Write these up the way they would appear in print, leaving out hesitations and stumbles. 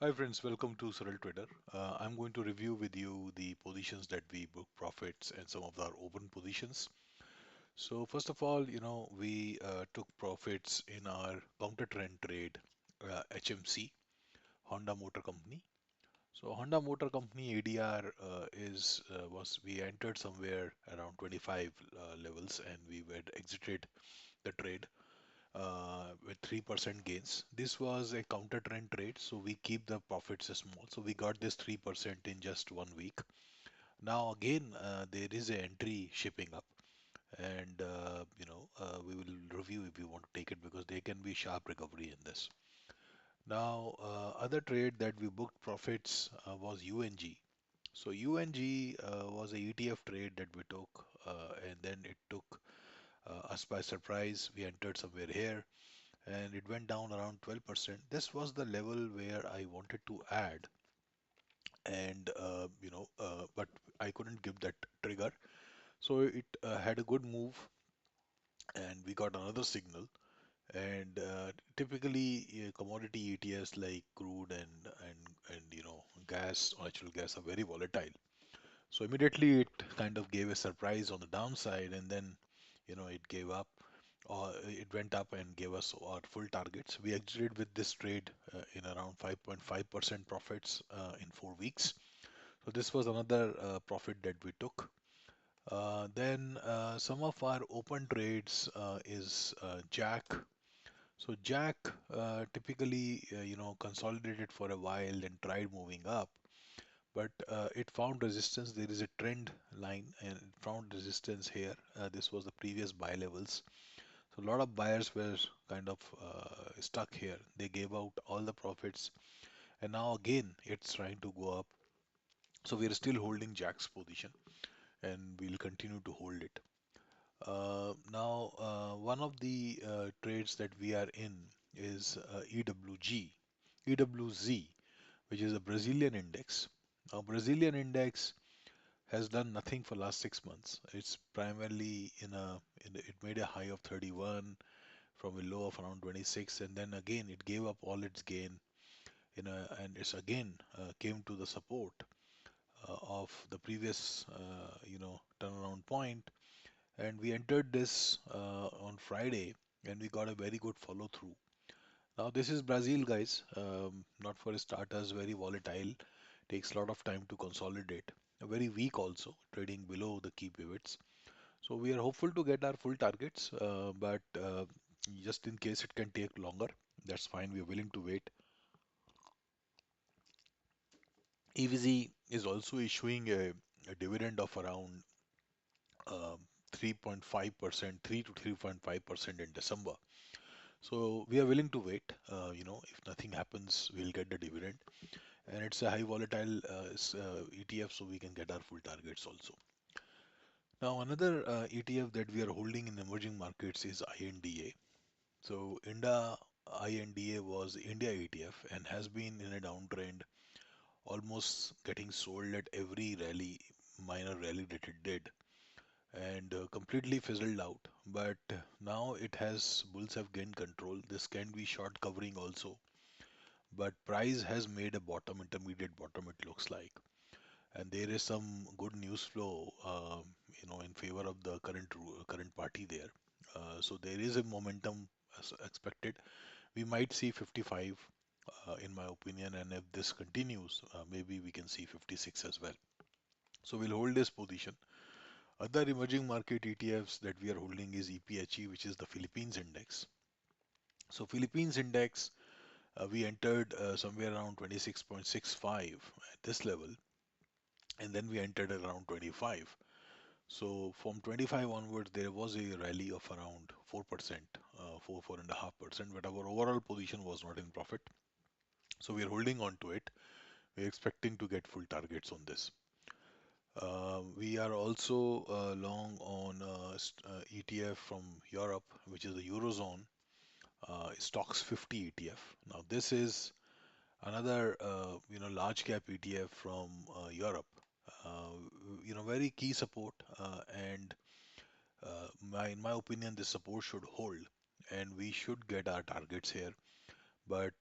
Hi friends, welcome to Saral Trader. I'm going to review with you the positions that we book profits and some of our open positions. So first of all, we took profits in our counter trend trade, HMC, Honda Motor Company. So Honda Motor Company ADR is was we entered somewhere around 25 levels and we had exited the trade with 3% gains. This was a counter trend trade, so we keep the profits small. So we got this 3% in just 1 week. Now again, there is a entry shipping up, and we will review if we want to take it because there can be sharp recovery in this. Now, other trade that we booked profits was UNG. So UNG was a ETF trade that we took, and then it took us by surprise. We entered somewhere here and it went down around 12%. This was the level where I wanted to add, and but I couldn't give that trigger. So it had a good move, and we got another signal. And typically, commodity ETFs like crude and gas, natural gas are very volatile. So immediately it kind of gave a surprise on the downside, and then it gave up or it went up and gave us our full targets. We exited with this trade in around 5.5% profits in 4 weeks. So this was another profit that we took. Then some of our open trades is Jack. So Jack typically consolidated for a while, then tried moving up, but it found resistance. There is a trend line and it found resistance here. This was the previous buy levels. So a lot of buyers were kind of stuck here. They gave out all the profits, and now again it's trying to go up. So we are still holding Jack's position, and we'll continue to hold it. Now, one of the trades that we are in is EWG, EWZ, which is a Brazilian index. Now, Brazilian index has done nothing for last 6 months. It's primarily it made a high of 31 from a low of around 26, and then again it gave up all its gain, and it's again came to the support of the previous, turnaround point, and we entered this on Friday, and we got a very good follow through. Now this is Brazil, guys. Not for starters, very volatile. Takes a lot of time to consolidate. Very weak also, trading below the key pivots. So we are hopeful to get our full targets, but just in case it can take longer, that's fine. We are willing to wait. EVZ is also issuing a dividend of around 3.5%, 3 to 3.5% in December. So we are willing to wait. If nothing happens, we'll get the dividend. And it's a high volatile ETF, so we can get our full targets also. Now, another ETF that we are holding in emerging markets is INDA. So INDA INDA was India ETF and has been in a downtrend, almost getting sold at every rally, minor rally that it did, and completely fizzled out. But now it has bulls have gained control. This can be short covering also, but price has made a bottom, intermediate bottom. It looks like, and there is some good news flow, in favor of the current party there. So there is a momentum as expected. We might see 55, in my opinion, and if this continues, maybe we can see 56 as well. So we'll hold this position. Other emerging market ETFs that we are holding is EPHE, which is the Philippines index. So Philippines index, we entered somewhere around 26.65 at this level, and then we entered around 25. So from 25 onwards, there was a rally of around 4%, 4.5%, but our overall position was not in profit. So we are holding on to it. We're expecting to get full targets on this. We are also long on ETF from Europe, which is the Eurozone stocks 50 ETF. Now this is another large cap ETF from Europe. Uh, very key support, and in my opinion, this support should hold, and we should get our targets here. But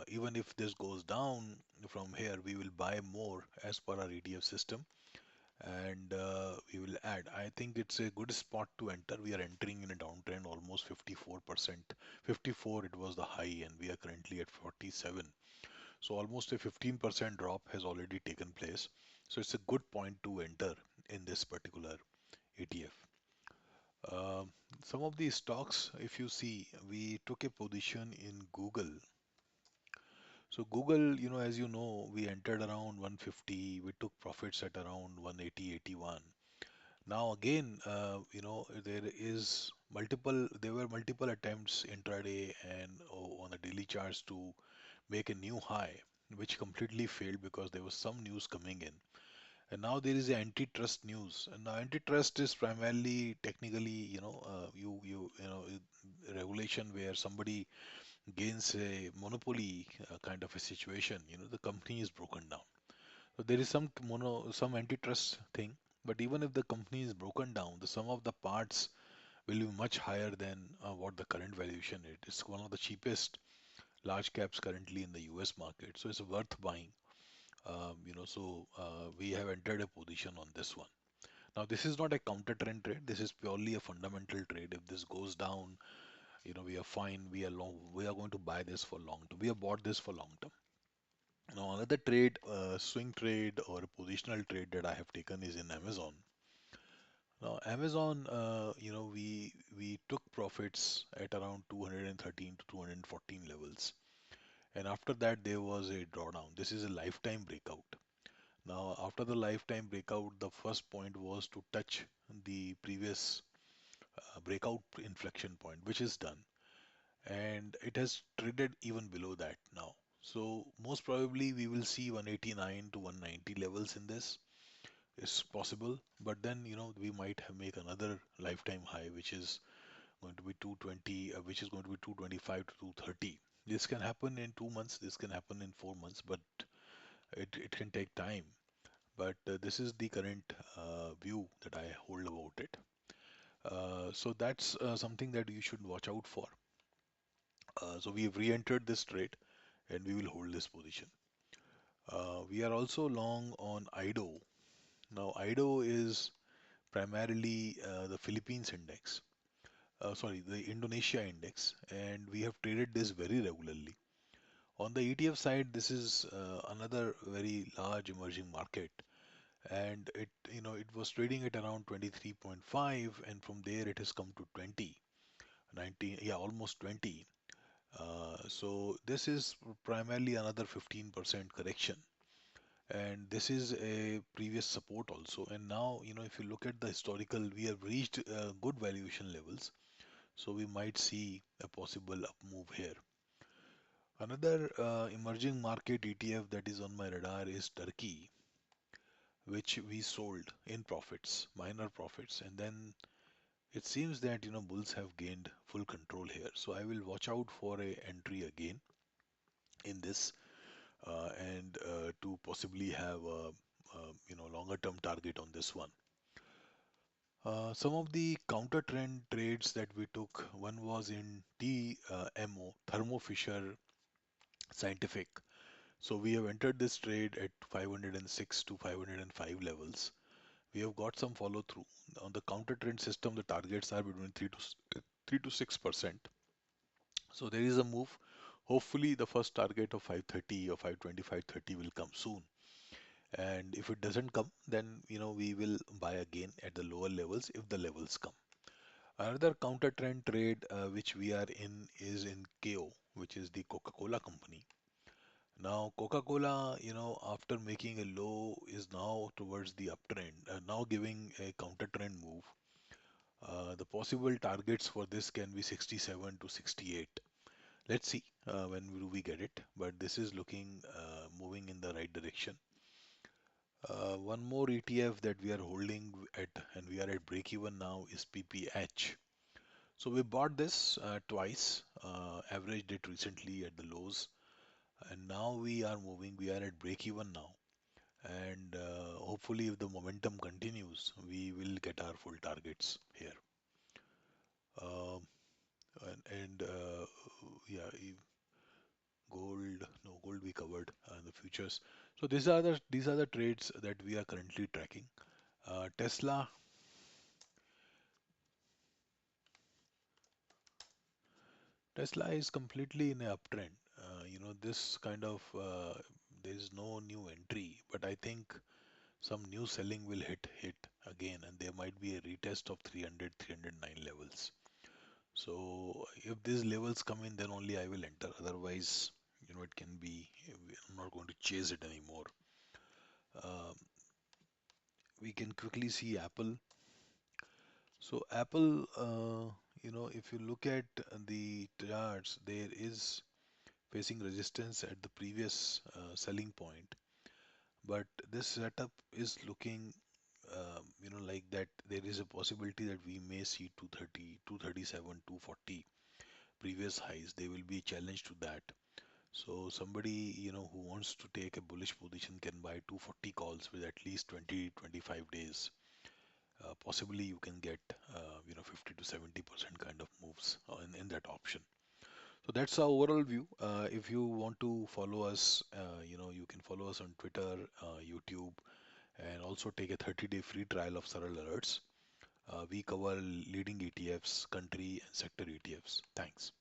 even if this goes down from here, we will buy more as per our ETF system, and we will add. I think it's a good spot to enter. We are entering in a downtrend, almost 54%. 54 it was the high, and we are currently at 47. So almost a 15% drop has already taken place. So it's a good point to enter in this particular ETF. Um, some of these stocks, if you see, we took a position in Google. So Google, as you know, we entered around 150. We took profits at around 180, 81. Now again, there were multiple attempts intraday and on the daily charts to make a new high, which completely failed because there was some news coming in. And now there is antitrust news. And now antitrust is primarily technically, regulation where somebody gains a monopoly kind of a situation. The company is broken down. So there is some antitrust thing. But even if the company is broken down, the sum of the parts will be much higher than what the current valuation is. It's one of the cheapest large caps currently in the US market. So it's worth buying. We have entered a position on this one. Now, this is not a counter trend trade. This is purely a fundamental trade. If this goes down, we are fine. We are long. We are going to buy this for long term. We have bought this for long term. Now, another trade, swing trade or a positional trade that I have taken is in Amazon. Now, Amazon, we took profits at around 213 to 214 levels, and after that there was a drawdown. This is a lifetime breakout. Now, after the lifetime breakout, the first point was to touch the previous breakout inflection point, which is done, and it has traded even below that now. So most probably we will see 189 to 190 levels in this is possible, but then we might have make another lifetime high, which is going to be 220, which is going to be 225 to 230. This can happen in 2 months. This can happen in 4 months, but it can take time. But this is the current view that I hold about it. So that's something that you should watch out for. So we have re-entered this trade and we will hold this position. We are also long on IDO. Now IDO is primarily the Philippines index, sorry, the Indonesia index, and we have traded this very regularly. On the ETF side, this is another very large emerging market, and it was trading at around 23.5, and from there it has come to 20, 19, yeah, almost 20. So this is primarily another 15% correction, and this is a previous support also. And now, if you look at the historical, we have reached good valuation levels, so we might see a possible up move here. Another emerging market ETF that is on my radar is Turkey, which we sold in profits, minor profits, and then it seems that bulls have gained full control here. So I will watch out for a entry again in this, and to possibly have a, longer term target on this one. Some of the counter trend trades that we took, one was in TMO, Thermo Fisher Scientific. So we have entered this trade at 506 to 505 levels. We have got some follow through. On the counter trend system, the targets are between 3 to 6%. So there is a move. Hopefully the first target of 530 or 525, 30 will come soon. And if it doesn't come, then we will buy again at the lower levels if the levels come. Another counter trend trade which we are in is in KO, which is the Coca-Cola company. Now, Coca-Cola, after making a low, is now towards the uptrend, now giving a counter trend move. The possible targets for this can be 67 to 68. Let's see when do we get it, but this is looking moving in the right direction. One more ETF that we are holding at and we are at break even now is PPH. So we bought this twice, averaged it recently at the lows, and now we are moving. We are at break even now, and hopefully, if the momentum continues, we will get our full targets here. Um, and yeah, Gold, no, gold we covered, the futures. So these are the trades that we are currently tracking. Tesla, Tesla is completely in a uptrend. This kind of there is no new entry, but I think some new selling will hit again, and there might be a retest of 300, 309 levels. So if these levels come in, then only I will enter. Otherwise, it can be, I'm not going to chase it anymore. Uh, we can quickly see Apple. So Apple, if you look at the charts, there is facing resistance at the previous selling point. But this setup is looking, like that there is a possibility that we may see 230, 237, 240 previous highs. They will be challenged to that. So somebody, who wants to take a bullish position can buy 240 calls with at least 20, 25 days. Possibly you can get, 50 to 70% kind of moves in that option. So that's our overall view. If you want to follow us, you can follow us on Twitter, YouTube, and also take a 30-day free trial of Saral Alerts. We cover leading ETFs, country and sector ETFs. Thanks.